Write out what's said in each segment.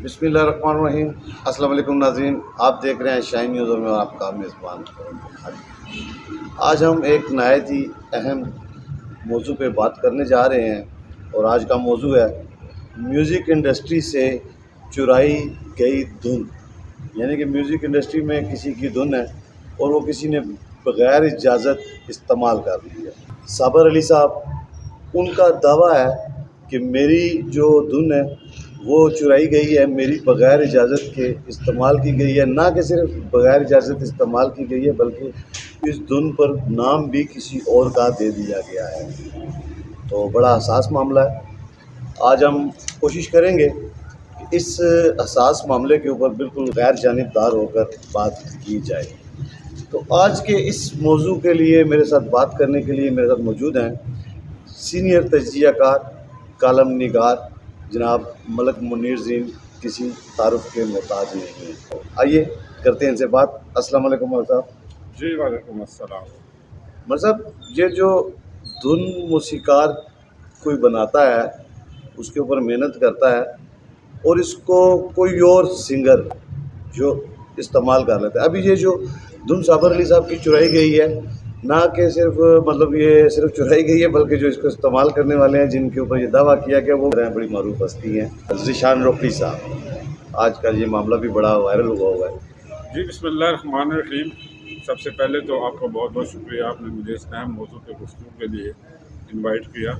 बिस्मिल्लाहिर्रहमानिर्रहीम। अस्सलाम वालेकुम नाज़रीन, आप देख रहे हैं शाइन न्यूज़ और मैं आपका मेज़बान। आज हम एक नहायत ही अहम मौजू पे बात करने जा रहे हैं और आज का मौजू है म्यूज़िक इंडस्ट्री से चुराई गई धुन। यानी कि म्यूज़िक इंडस्ट्री में किसी की धुन है और वो किसी ने बग़ैर इजाज़त इस्तेमाल कर ली है। साबर अली साहब, उनका दावा है कि मेरी जो धुन है वो चुराई गई है, मेरी बग़ैर इजाज़त के इस्तेमाल की गई है। ना कि सिर्फ बग़ैर इजाज़त इस्तेमाल की गई है बल्कि इस धुन पर नाम भी किसी और का दे दिया गया है। तो बड़ा हसास मामला है। आज हम कोशिश करेंगे कि इस हसास मामले के ऊपर बिल्कुल गैर जानिबदार होकर बात की जाए। तो आज के इस मौजू के लिए मेरे साथ बात करने के लिए मेरे साथ मौजूद हैं सीनियर तज्ज़ियाकार, कालम निगार जनाब मलक मुनीर ज़ीन, किसी तारुफ के मोहताज नहीं है। आइए करते हैं इनसे बात। अस्सलाम वालेकुम मलक साहब। जी वालेकुम अस्सलाम। मलक साहब, ये जो धुन मौसीकार कोई बनाता है, उसके ऊपर मेहनत करता है और इसको कोई और सिंगर जो इस्तेमाल कर लेता है। अभी ये जो धुन साबर अली साहब की चुराई गई है, ना कि सिर्फ मतलब ये सिर्फ चुराई गई है बल्कि जो इसको इस्तेमाल करने वाले हैं, जिनके ऊपर ये दावा किया गया, वो बड़ी मारूफ हस्ती हैं ज़ीशान रोकड़ी साहब। आजकल ये मामला भी बड़ा वायरल हुआ है। जी बिस्मिल्लाहिर्रहमानिर्रहीम। सबसे पहले तो आपका बहुत बहुत शुक्रिया, आपने मुझे इस अहम मौजू पे गुफ्तगू के लिए इनवाइट किया।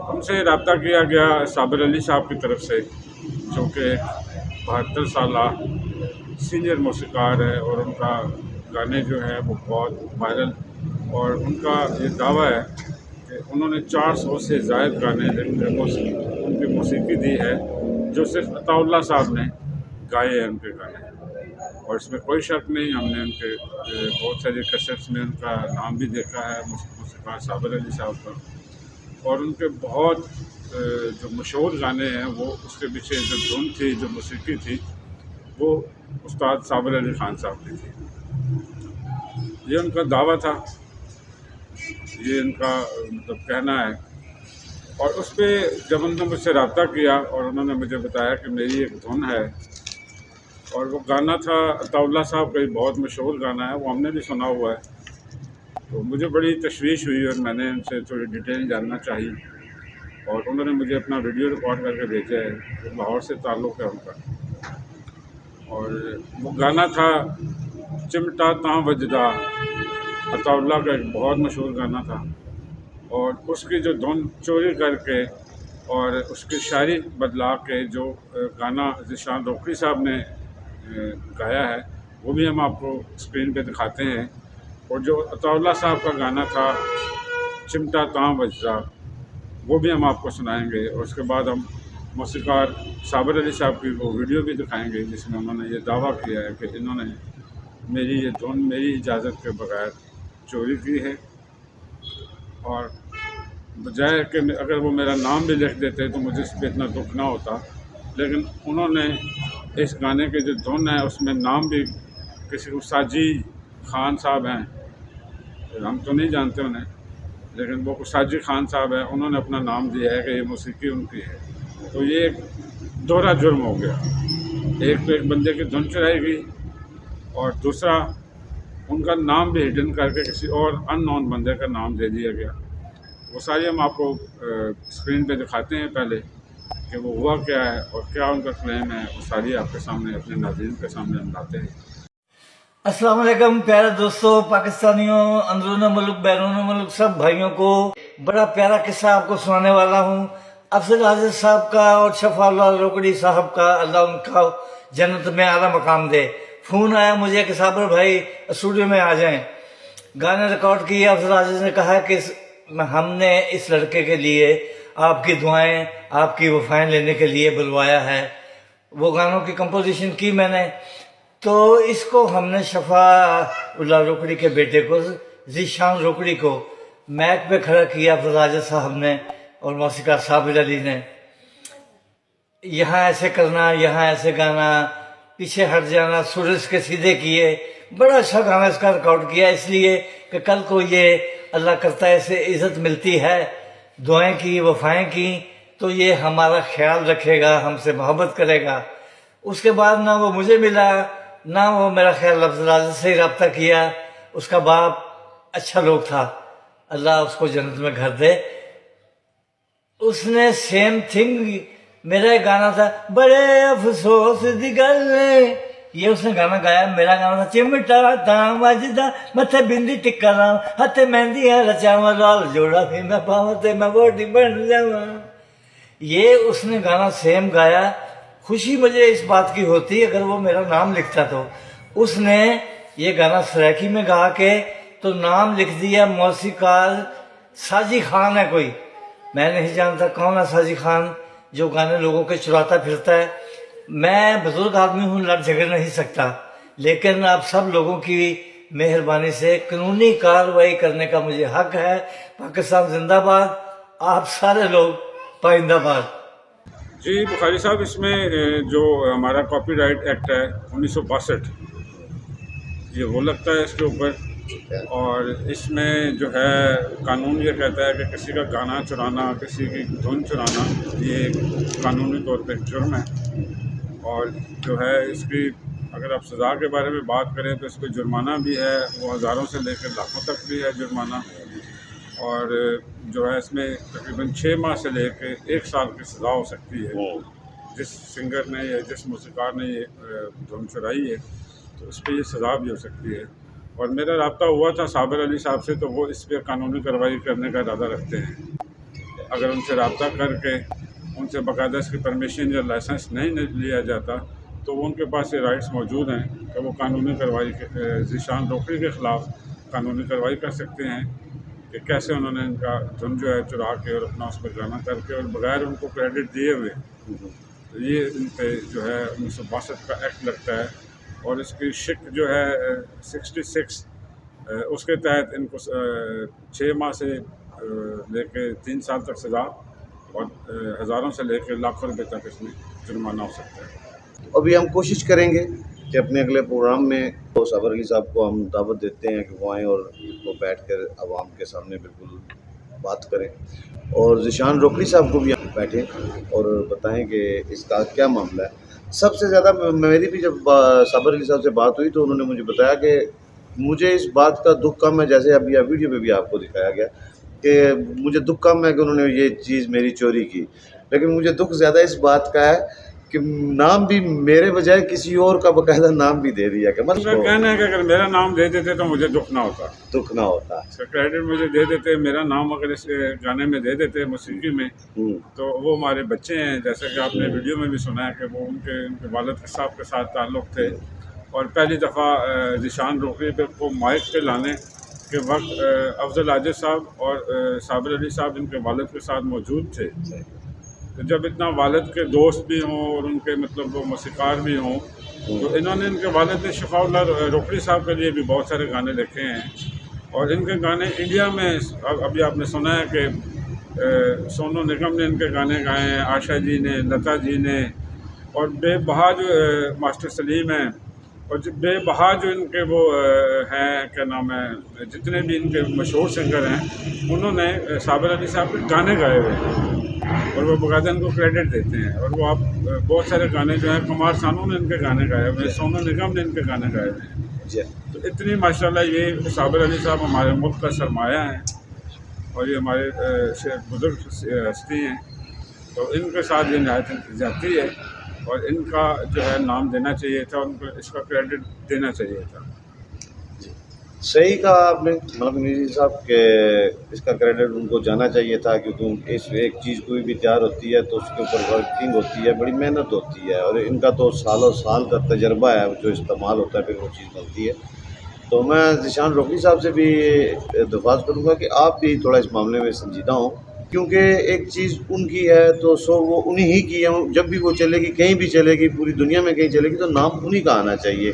हमसे रब्ता किया गया साबिर अली साहब की तरफ से, जो कि 72 साल सीनियर मौसीकार है और उनका गाने जो हैं वो बहुत वायरल, और उनका ये दावा है कि उन्होंने 400 से ज़ायद गाने उनकी मौसीकी दी है जो सिर्फ अताउल्लाह साहब ने गाए हैं उनके गाने। और इसमें कोई शक नहीं, हमने उनके बहुत सारे कैसेट्स में उनका नाम भी देखा है, मौसीकार साबिर अली साहब का। और उनके बहुत जो मशहूर गाने हैं वो उसके पीछे जो धुन थी, जो मौसीकी थी, वो उस्ताद साबिर अली ख़ान साहब की थी। ये उनका दावा था, ये इनका मतलब कहना है। और उस पर जब उन्होंने मुझसे रब्ता किया और उन्होंने मुझे बताया कि मेरी एक धुन है, और वो गाना था अताउल्लाह साहब का, बहुत मशहूर गाना है, वो हमने भी सुना हुआ है, तो मुझे बड़ी तशवीश हुई और मैंने उनसे थोड़ी डिटेल जानना चाहिए। और उन्होंने मुझे अपना वीडियो रिकॉर्ड करके भेजा है, तो लाहौर से ताल्लुक़ है उनका। और वो गाना था चिमटा तां वजदा, अताउल्लाह का एक बहुत मशहूर गाना था। और उसकी जो धुन चोरी करके और उसकी शायरी बदला के जो गाना ज़ीशान रोकड़ी साहब ने गाया है, वो भी हम आपको स्क्रीन पे दिखाते हैं। और जो अताउल्लाह साहब का गाना था चिमटा तां वजदा, वो भी हम आपको सुनाएंगे। और उसके बाद हम मौसीकार साबिर अली साहब की वो वीडियो भी दिखाएंगे जिसमें उन्होंने ये दावा किया है कि इन्होंने मेरी ये धुन मेरी इजाज़त के बगैर चोरी की है। और बजाय कि अगर वो मेरा नाम भी लिख देते तो मुझे इस पर इतना दुख ना होता, लेकिन उन्होंने इस गाने के जो धुन है उसमें नाम भी किसी को साजी खान साहब हैं, हम तो नहीं जानते उन्हें, लेकिन वो साजी खान साहब हैं, उन्होंने अपना नाम दिया है कि ये मौसीकी उनकी है। तो ये एक दोहरा जुर्म हो गया। एक तो एक बंदे की धुन चुराई गई और दूसरा उनका नाम भी हिडन करके किसी और अननोन बंदे का नाम दे दिया गया। वो सारी हम आपको स्क्रीन पे दिखाते हैं पहले कि वो हुआ क्या है और क्या उनका क्लेम है, वो सारी आपके सामने अपने नाज़रीन के सामने हम लाते हैं। अस्सलाम वालेकुम प्यारे दोस्तों, पाकिस्तानियों, अंदरून मुल्क बैरून मुल्क सब भाइयों को बड़ा प्यारा किस्सा आपको सुनाने वाला हूँ अफजल आजिज साहब का और शफाउल्लाह रोकड़ी साहब का। अल्लाह उनका जन्नत में आला मकाम दे। फ़ोन आया मुझे कि साबर भाई स्टूडियो में आ जाएं, गाने रिकॉर्ड किए। अफजल आजिज ने कहा कि हमने इस लड़के के लिए आपकी दुआएं, आपकी वफ़ाएं लेने के लिए बुलवाया है। वो गानों की कंपोजिशन की मैंने, तो इसको हमने शफाउल्लाह रोकड़ी के बेटे को, ज़ीशान रोकड़ी को मैक पे खड़ा किया अफजल आजिज साहब ने और मौसीकार साबिर अली ने। यहाँ ऐसे करना, यहाँ ऐसे गाना, पीछे हट जाना, सुर इसके सीधे किए। बड़ा अच्छा गाना इसका रिकॉर्ड किया, इसलिए कि कल को ये अल्लाह करता है इसे इज़्ज़त मिलती है। दुआएं की, वफ़ाएं की, तो ये हमारा ख्याल रखेगा, हमसे मोहब्बत करेगा। उसके बाद ना वो मुझे मिला, ना वो मेरा ख्याल राजा से ही रब्ता किया। उसका बाप अच्छा लोग था, अल्लाह उसको जन्नत में घर दे। उसने सेम थिंग, मेरा एक गाना था बड़े अफसोस दी गल, ये उसने गाना गाया। मेरा गाना था चिमटा तां वजदा मथे बिंदी टिक्का लां, हथे मेहंदियां रचावां, लाल जोड़ा भी मैं पावां ते मैं बॉडी बन जावां। ये उसने गाना सेम गाया। खुशी मुझे इस बात की होती अगर वो मेरा नाम लिखता। तो उसने ये गाना सराइकी में गा के तो नाम लिख दिया, मौसीकार साजी खान है कोई। मैं नहीं जानता कौन है साजी खान जो गाने लोगों के चुराता फिरता है। मैं बुजुर्ग आदमी हूँ, लड़ झगड़ नहीं सकता, लेकिन आप सब लोगों की मेहरबानी से कानूनी कार्रवाई करने का मुझे हक है। पाकिस्तान जिंदाबाद, आप सारे लोग पाइंदाबाद। जी बुखारी साहब, इसमें जो हमारा कॉपीराइट एक्ट है 1962, ये वो लगता है इसके ऊपर। और इसमें जो है कानून ये कहता है कि किसी का गाना चुराना, किसी की धुन चुराना, ये कानूनी तौर पे जुर्म है। और जो है इसकी अगर आप सज़ा के बारे में बात करें तो इस पर जुर्माना भी है, वो हज़ारों से लेकर लाखों तक भी है जुर्माना। और जो है इसमें तकरीबन 6 माह से लेकर 1 साल की सज़ा हो सकती है। जिस सिंगर ने या जिस मौसीकार ने ये धुन चुराई है तो उस पर ये सज़ा भी हो सकती है। और मेरा रब्ता हुआ था साबिर अली साहब से, तो वो इस पर कानूनी कार्रवाई करने का इरादा रखते हैं। अगर उनसे रब्ता करके उनसे बाकायदा इसकी परमिशन या लाइसेंस नहीं लिया जाता तो वो उनके पास ये राइट्स मौजूद हैं कि वो कानूनी कार्रवाई ज़ीशान रोकड़ी के ख़िलाफ़ कानूनी कार्रवाई कर सकते हैं कि कैसे उन्होंने इनका धुन जो है चुरा के और अपना उस पर गाना करके और बगैर उनको क्रेडिट दिए हुए, तो ये इन पर जो है 1962 का एक्ट लगता है। और इसकी शिक जो है 66 उसके तहत इनको 6 माह से लेके 3 साल तक सज़ा और हज़ारों से लेकर लाखों रुपए तक इसमें जुर्माना हो सकता है। अभी हम कोशिश करेंगे कि अपने अगले प्रोग्राम में तो साबिर अली साहब को हम दावत देते हैं कि वो आएँ और वो बैठ कर आवाम के सामने बिल्कुल बात करें। और ज़ीशान रोकड़ी साहब को भी हम बैठें और बताएं कि इसका क्या मामला है। सबसे ज़्यादा मेरी भी जब साबिर अली साहब से बात हुई तो उन्होंने मुझे बताया कि मुझे इस बात का दुख कम है, जैसे अभी वीडियो में भी आपको दिखाया गया कि मुझे दुख कम है कि उन्होंने ये चीज़ मेरी चोरी की, लेकिन मुझे दुख ज़्यादा इस बात का है कि नाम भी मेरे बजाय किसी और का बकायदा नाम भी दे दिया। कि मतलब कहना है कि अगर मेरा नाम दे देते तो मुझे दुख ना होता, इसका क्रेडिट मुझे दे देते, मेरा नाम अगर इस गाने में दे देते मौसीकी में, तो वो हमारे बच्चे हैं, जैसे कि आपने वीडियो में भी सुना है कि वो उनके वालिद साहब के साथ ताल्लुक़ थे। और पहली दफ़ा ज़ीशान रोकड़ी पे को माइक पे लाने के वक्त अफजल आजिज़ साहब और साबिर अली साहब इनके वालिद के साथ मौजूद थे। तो जब इतना वालिद के दोस्त भी हों और उनके मतलब वो मौसीकार भी हों, तो इन्होंने इनके वालिद ने शफाउल्लाह रोकड़ी साहब के लिए भी बहुत सारे गाने लिखे हैं। और इनके गाने इंडिया में अभी आपने सुना है कि सोनू निगम ने इनके गाने गाए हैं, आशा जी ने, लता जी ने, और बेबहा जो मास्टर सलीम हैं, और जो बेबहा जो इनके वो हैं, क्या नाम है, जितने भी इनके मशहूर सिंगर हैं उन्होंने साबिर अली साहब के गाने गाए हुए हैं और वो बकायदा इनको क्रेडिट देते हैं। और वो आप बहुत सारे गाने जो हैं, कुमार सानू ने इनके गाने गाए हुए हैं, सोनू निगम ने इनके गाने गाए हुए हैं। तो इतनी माशाल्लाह ये साबिर अली साहब हमारे मुल्क का सरमाया है और ये हमारे बुजुर्ग हस्ती हैं। तो इनके साथ ये नहायत जाती है और इनका जो है नाम देना चाहिए था, उनको इसका क्रेडिट देना चाहिए था। सही कहा आपने मलक निज़ी साहब के इसका क्रेडिट उनको जाना चाहिए था, क्योंकि इस एक चीज़ कोई भी तैयार होती है तो उसके ऊपर वर्किंग होती है, बड़ी मेहनत होती है और इनका तो सालों साल का तजर्बा है जो इस्तेमाल होता है, फिर वो चीज़ बनती है। तो मैं ज़ीशान रोकड़ी साहब से भी दरख्वास्त करूँगा कि आप भी थोड़ा इस मामले में संजीदा हों, क्योंकि एक चीज़ उनकी है तो सो वो उन्हीं ही की है। जब भी वो चलेगी, कहीं भी चलेगी, पूरी दुनिया में कहीं चलेगी, तो नाम उन्हीं का आना चाहिए।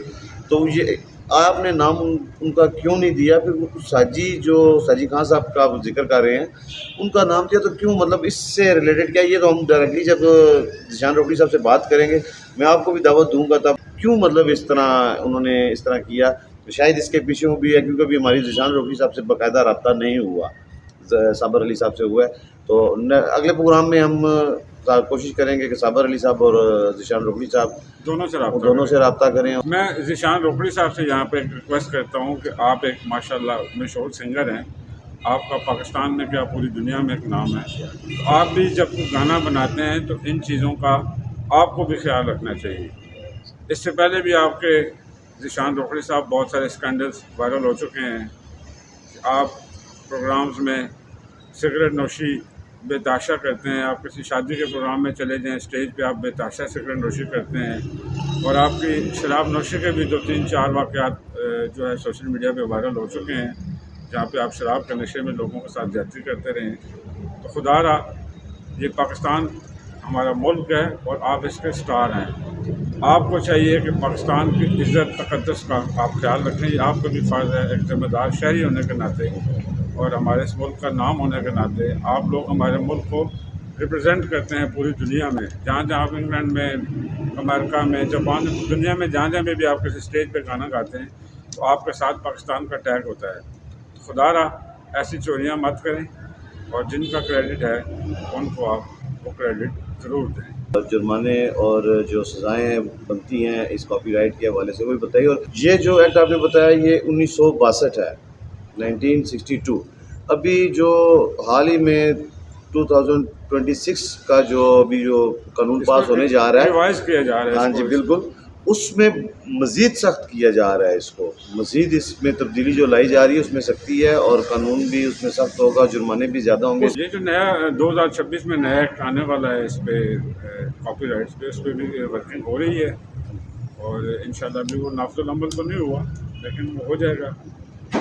तो ये आपने नाम उनका क्यों नहीं दिया? फिर साजी खान साहब का आप जिक्र कर रहे हैं, उनका नाम दिया तो क्यों? मतलब इससे रिलेटेड क्या? ये तो हम डायरेक्टली जब ज़ीशान रोकड़ी साहब से बात करेंगे, मैं आपको भी दावत दूंगा, तब क्यों मतलब इस तरह उन्होंने इस तरह किया। तो शायद इसके पीछे वो भी है क्योंकि अभी हमारी ज़ीशान रोकड़ी साहब से बाकायदा रब्ता नहीं हुआ, साबिर अली साहब से हुआ है। तो अगले प्रोग्राम में हम कोशिश करेंगे कि साबर अली साहब और ज़ीशान रोकड़ी साहब दोनों से रब्ता करें। मैं ज़ीशान रोकड़ी साहब से यहाँ पे एक रिक्वेस्ट करता हूँ कि आप एक माशाल्लाह मशहूर सिंगर हैं, आपका पाकिस्तान में क्या पूरी दुनिया में एक नाम है, तो आप भी जब गाना बनाते हैं तो इन चीज़ों का आपको भी ख्याल रखना चाहिए। इससे पहले भी आपके ज़ीशान रोकड़ी साहब बहुत सारे स्कैंडल्स वायरल हो चुके हैं। आप प्रोग्राम्स में सिगरेट नोशी बेताशा करते हैं, आप किसी शादी के प्रोग्राम में चले जाएं, स्टेज पे आप बेताशा सिगरेट नोशी करते हैं, और आपकी शराब नोशी के भी 2-3-4 वाक़यात जो है सोशल मीडिया पे वायरल हो चुके हैं, जहाँ पे आप शराब के नशे में लोगों के साथ ज्यादती करते रहें। तो खुदारा ये पाकिस्तान हमारा मुल्क है और आप इसके स्टार हैं। आपको चाहिए कि पाकिस्तान की इज़्ज़त तक़द्दुस का आप ख्याल रखें। ये आपका भी फ़र्ज़ है एक ज़िम्मेदार शहरी होने के नाते और हमारे इस मुल्क का नाम होने के नाते। आप लोग हमारे मुल्क को रिप्रेजेंट करते हैं पूरी दुनिया में, जहाँ जहाँ आप इंग्लैंड में, अमेरिका में, जापान, दुनिया में जहाँ जहाँ भी आप किसी स्टेज पे गाना गाते हैं तो आपके साथ पाकिस्तान का टैग होता है। तो खुदारा ऐसी चोरियाँ मत करें और जिनका क्रेडिट है उनको आप वो क्रेडिट ज़रूर दें। जुर्माने और जो सज़ाएँ बनती हैं इस कॉपीराइट के हवाले से वो भी बताइए। और ये जो एक्ट आपने बताया ये 1962 है, 1962। अभी जो हाल ही में 2026 का जो अभी जो कानून पास होने जा रहा है, रिवाइज किया जा रहा है। हाँ जी बिल्कुल, उसमें मज़ीद सख्त किया जा रहा है इसको, मज़ीद इसमें तब्दीली जो लाई जा रही है उसमें सख्ती है और कानून भी उसमें सख्त होगा, जुर्माने भी ज़्यादा होंगे। ये जो नया 2026 में नया एक्ट आने वाला है इस पर कॉपीराइट्स पे, उस पर भी वर्किंग हो रही है और इंशाल्लाह भी वो नाफिज़ुल अमल तो नहीं हुआ लेकिन वो हो जाएगा।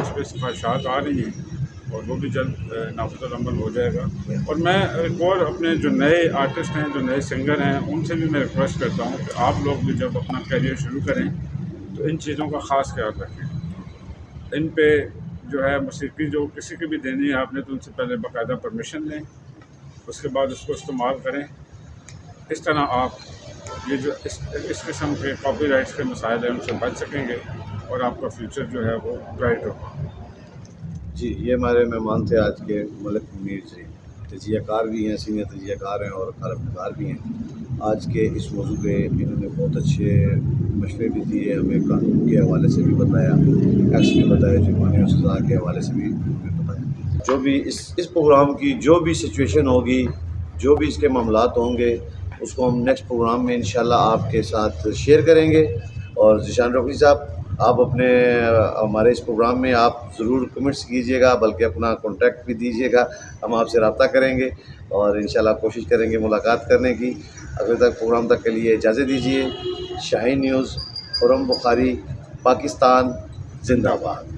उस पर सिफारिशात आ रही हैं और वो भी जल्द नाफिज़ुल अमल हो जाएगा। और मैं एक और अपने जो नए आर्टिस्ट हैं, जो नए सिंगर हैं, उनसे भी मैं रिक्वेस्ट करता हूँ कि आप लोग भी जब अपना करियर शुरू करें तो इन चीज़ों का ख़ास ख्याल रखें। इन पे जो है मौसीकी जो किसी की भी देनी है आपने तो उनसे पहले बाकायदा परमिशन लें, उसके बाद उसको इस्तेमाल करें। इस तरह आप ये जो इस किस्म के कॉपीराइट्स के मसाइल हैं उनसे बच सकेंगे और आपका फ्यूचर जो है वो ब्राइट होगा। जी, ये हमारे मेहमान थे आज के मलिक मुनीर जी, तजियाकार भी हैं, सीनियर तजियाकार हैं और कारकार भी हैं। आज के इस मौजू पे इन्होंने बहुत अच्छे मशवरे भी दिए, हमें कानून के हवाले से भी बताया, एक्ट्स भी बताया, जुर्माने और सज़ा के हवाले से भी हमें बताया। जो भी इस प्रोग्राम की जो भी सिचुएशन होगी, जो भी इसके मामलात होंगे, उसको हम नेक्स्ट प्रोग्राम में इंशाल्लाह आपके साथ शेयर करेंगे। और ज़ीशान रोकड़ी साहब, आप अपने हमारे इस प्रोग्राम में आप ज़रूर कमेंट्स कीजिएगा, बल्कि अपना कॉन्टैक्ट भी दीजिएगा, हम आपसे रब्ता करेंगे और इंशाल्लाह कोशिश करेंगे मुलाकात करने की। अभी तक प्रोग्राम तक के लिए इजाज़त दीजिए। शाहीन न्यूज़, खुर्रम बुखारी, पाकिस्तान जिंदाबाद।